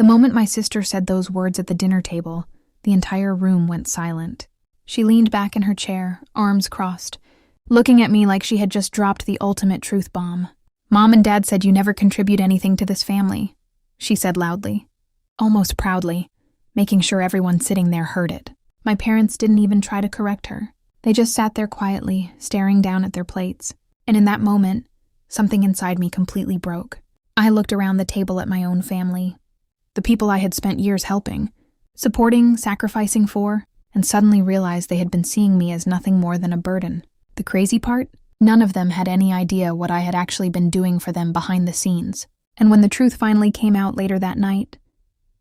The moment my sister said those words at the dinner table, the entire room went silent. She leaned back in her chair, arms crossed, looking at me like she had just dropped the ultimate truth bomb. "Mom and Dad said you never contribute anything to this family," she said loudly, almost proudly, making sure everyone sitting there heard it. My parents didn't even try to correct her. They just sat there quietly, staring down at their plates. And in that moment, something inside me completely broke. I looked around the table at my own family, the people I had spent years helping, supporting, sacrificing for, and suddenly realized they had been seeing me as nothing more than a burden. The crazy part? None of them had any idea what I had actually been doing for them behind the scenes. And when the truth finally came out later that night,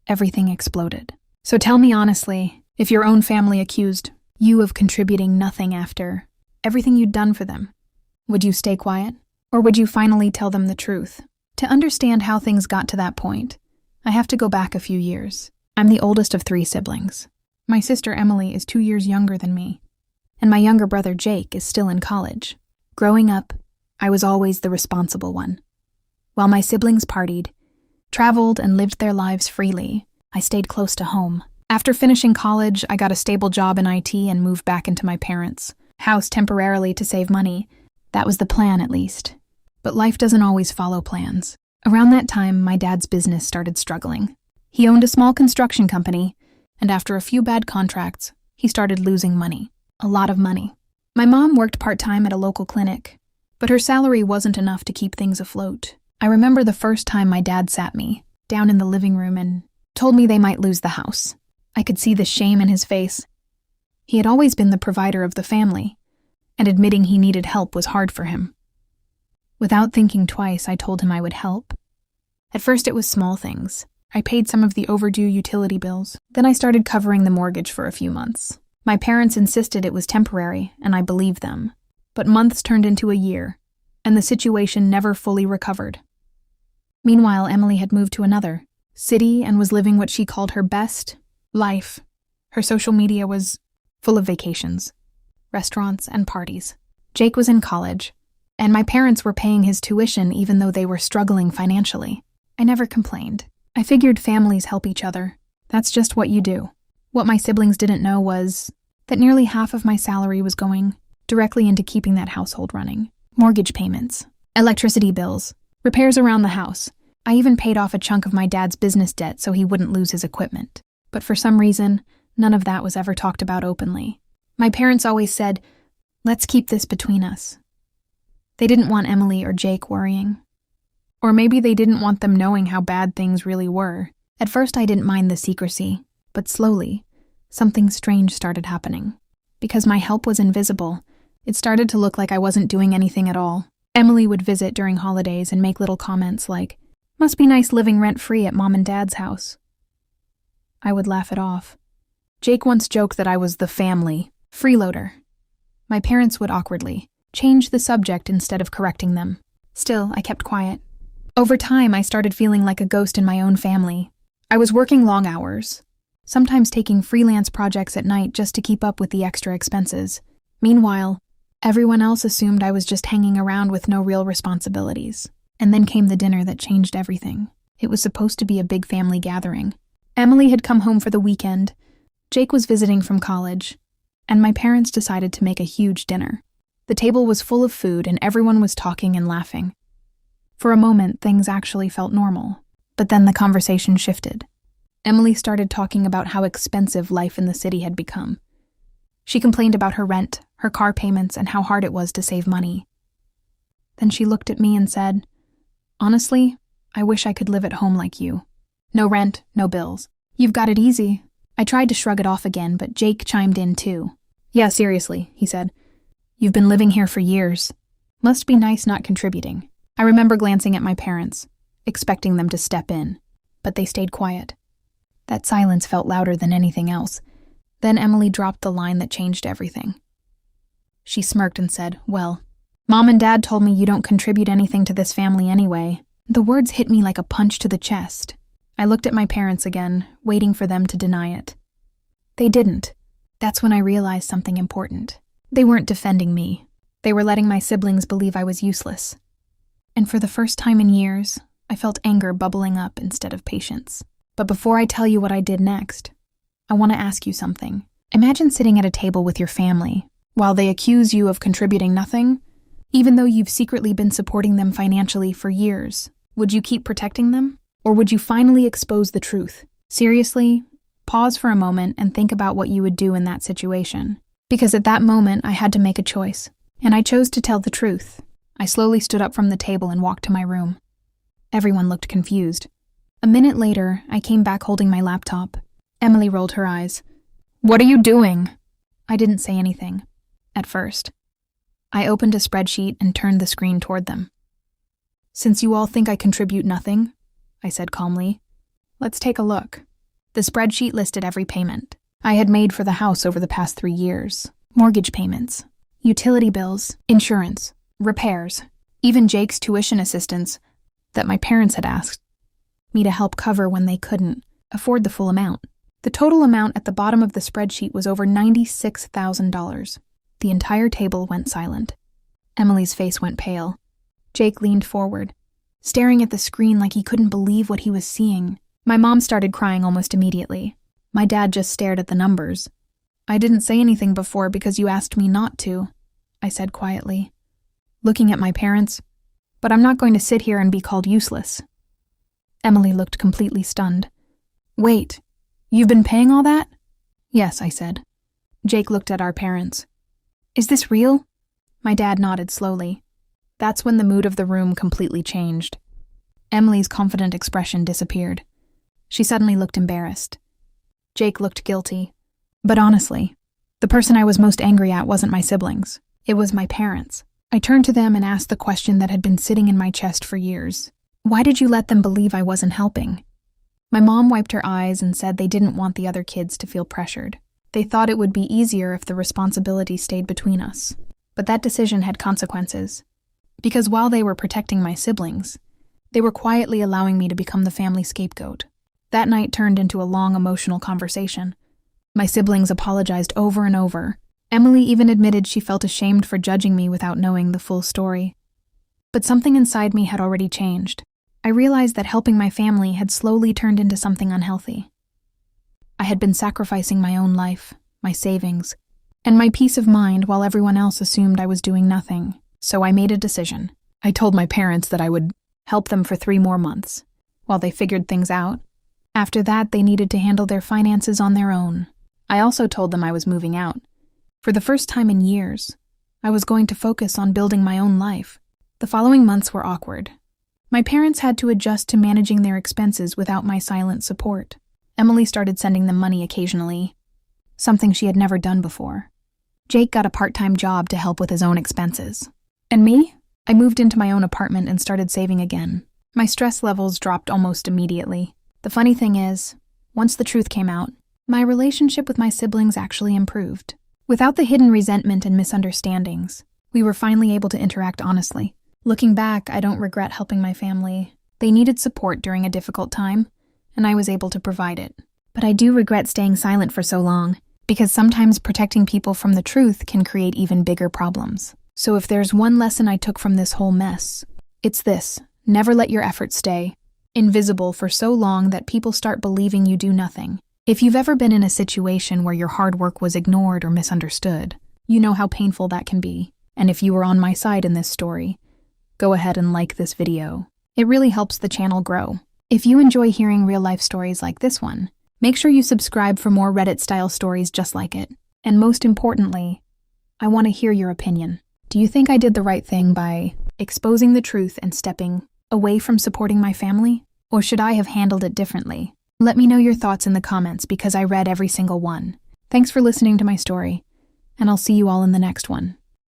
everything exploded. So tell me honestly, if your own family accused you of contributing nothing after everything you'd done for them, would you stay quiet? Or would you finally tell them the truth? To understand how things got to that point, I have to go back a few years. I'm the oldest of 3 siblings. My sister Emily is 2 years younger than me, and my younger brother Jake is still in college. Growing up, I was always the responsible one. While my siblings partied, traveled, and lived their lives freely, I stayed close to home. After finishing college, I got a stable job in IT and moved back into my parents' house temporarily to save money. That was the plan, at least. But life doesn't always follow plans. Around that time, my dad's business started struggling. He owned a small construction company, and after a few bad contracts, he started losing money. A lot of money. My mom worked part-time at a local clinic, but her salary wasn't enough to keep things afloat. I remember the first time my dad sat me down in the living room and told me they might lose the house. I could see the shame in his face. He had always been the provider of the family, and admitting he needed help was hard for him. Without thinking twice, I told him I would help. At first it was small things. I paid some of the overdue utility bills. Then I started covering the mortgage for a few months. My parents insisted it was temporary, and I believed them. But months turned into a year, and the situation never fully recovered. Meanwhile, Emily had moved to another city and was living what she called her best life. Her social media was full of vacations, restaurants, and parties. Jake was in college, and my parents were paying his tuition even though they were struggling financially. I never complained. I figured families help each other. That's just what you do. What my siblings didn't know was that nearly half of my salary was going directly into keeping that household running. Mortgage payments, electricity bills, repairs around the house. I even paid off a chunk of my dad's business debt so he wouldn't lose his equipment. But for some reason, none of that was ever talked about openly. My parents always said, "Let's keep this between us." They didn't want Emily or Jake worrying. Or maybe they didn't want them knowing how bad things really were. At first I didn't mind the secrecy, but slowly, something strange started happening. Because my help was invisible, it started to look like I wasn't doing anything at all. Emily would visit during holidays and make little comments like, "Must be nice living rent-free at Mom and Dad's house." I would laugh it off. Jake once joked that I was the family freeloader. My parents would awkwardly change the subject instead of correcting them. Still, I kept quiet. Over time, I started feeling like a ghost in my own family. I was working long hours, sometimes taking freelance projects at night just to keep up with the extra expenses. Meanwhile, everyone else assumed I was just hanging around with no real responsibilities. And then came the dinner that changed everything. It was supposed to be a big family gathering. Emily had come home for the weekend, Jake was visiting from college, and my parents decided to make a huge dinner. The table was full of food and everyone was talking and laughing. For a moment, things actually felt normal, but then the conversation shifted. Emily started talking about how expensive life in the city had become. She complained about her rent, her car payments, and how hard it was to save money. Then she looked at me and said, "Honestly, I wish I could live at home like you. No rent, no bills. You've got it easy." I tried to shrug it off again, but Jake chimed in too. "Yeah, seriously," he said. "You've been living here for years. Must be nice not contributing." I remember glancing at my parents, expecting them to step in, but they stayed quiet. That silence felt louder than anything else. Then Emily dropped the line that changed everything. She smirked and said, "Well, Mom and Dad told me you don't contribute anything to this family anyway." The words hit me like a punch to the chest. I looked at my parents again, waiting for them to deny it. They didn't. That's when I realized something important. They weren't defending me. They were letting my siblings believe I was useless. And for the first time in years, I felt anger bubbling up instead of patience. But before I tell you what I did next, I want to ask you something. Imagine sitting at a table with your family while they accuse you of contributing nothing, even though you've secretly been supporting them financially for years. Would you keep protecting them? Or would you finally expose the truth? Seriously, pause for a moment and think about what you would do in that situation. Because at that moment, I had to make a choice, and I chose to tell the truth. I slowly stood up from the table and walked to my room. Everyone looked confused. A minute later, I came back holding my laptop. Emily rolled her eyes. "What are you doing?" I didn't say anything, at first. I opened a spreadsheet and turned the screen toward them. "Since you all think I contribute nothing," I said calmly, "let's take a look." The spreadsheet listed every payment I had made for the house over the past 3 years. Mortgage payments, utility bills, insurance, repairs, even Jake's tuition assistance that my parents had asked me to help cover when they couldn't afford the full amount. The total amount at the bottom of the spreadsheet was over $96,000. The entire table went silent. Emily's face went pale. Jake leaned forward, staring at the screen like he couldn't believe what he was seeing. My mom started crying almost immediately. My dad just stared at the numbers. "I didn't say anything before because you asked me not to," I said quietly, looking at my parents, "but I'm not going to sit here and be called useless." Emily looked completely stunned. "Wait, you've been paying all that?" "Yes," I said. Jake looked at our parents. "Is this real?" My dad nodded slowly. That's when the mood of the room completely changed. Emily's confident expression disappeared. She suddenly looked embarrassed. Jake looked guilty. But honestly, the person I was most angry at wasn't my siblings. It was my parents. I turned to them and asked the question that had been sitting in my chest for years. Why did you let them believe I wasn't helping? My mom wiped her eyes and said they didn't want the other kids to feel pressured. They thought it would be easier if the responsibility stayed between us. But that decision had consequences. Because while they were protecting my siblings, they were quietly allowing me to become the family scapegoat. That night turned into a long emotional conversation. My siblings apologized over and over. Emily even admitted she felt ashamed for judging me without knowing the full story. But something inside me had already changed. I realized that helping my family had slowly turned into something unhealthy. I had been sacrificing my own life, my savings, and my peace of mind while everyone else assumed I was doing nothing. So I made a decision. I told my parents that I would help them for 3 more months, while they figured things out. After that, they needed to handle their finances on their own. I also told them I was moving out. For the first time in years, I was going to focus on building my own life. The following months were awkward. My parents had to adjust to managing their expenses without my silent support. Emily started sending them money occasionally, something she had never done before. Jake got a part-time job to help with his own expenses. And me? I moved into my own apartment and started saving again. My stress levels dropped almost immediately. The funny thing is, once the truth came out, my relationship with my siblings actually improved. Without the hidden resentment and misunderstandings, we were finally able to interact honestly. Looking back, I don't regret helping my family. They needed support during a difficult time, and I was able to provide it. But I do regret staying silent for so long, because sometimes protecting people from the truth can create even bigger problems. So if there's one lesson I took from this whole mess, it's this: never let your efforts stay invisible for so long that people start believing you do nothing. If you've ever been in a situation where your hard work was ignored or misunderstood, you know how painful that can be. And if you were on my side in this story, go ahead and like this video. It really helps the channel grow. If you enjoy hearing real-life stories like this one, make sure you subscribe for more Reddit-style stories just like it. And most importantly, I want to hear your opinion. Do you think I did the right thing by exposing the truth and stepping away from supporting my family? Or should I have handled it differently? Let me know your thoughts in the comments because I read every single one. Thanks for listening to my story, and I'll see you all in the next one.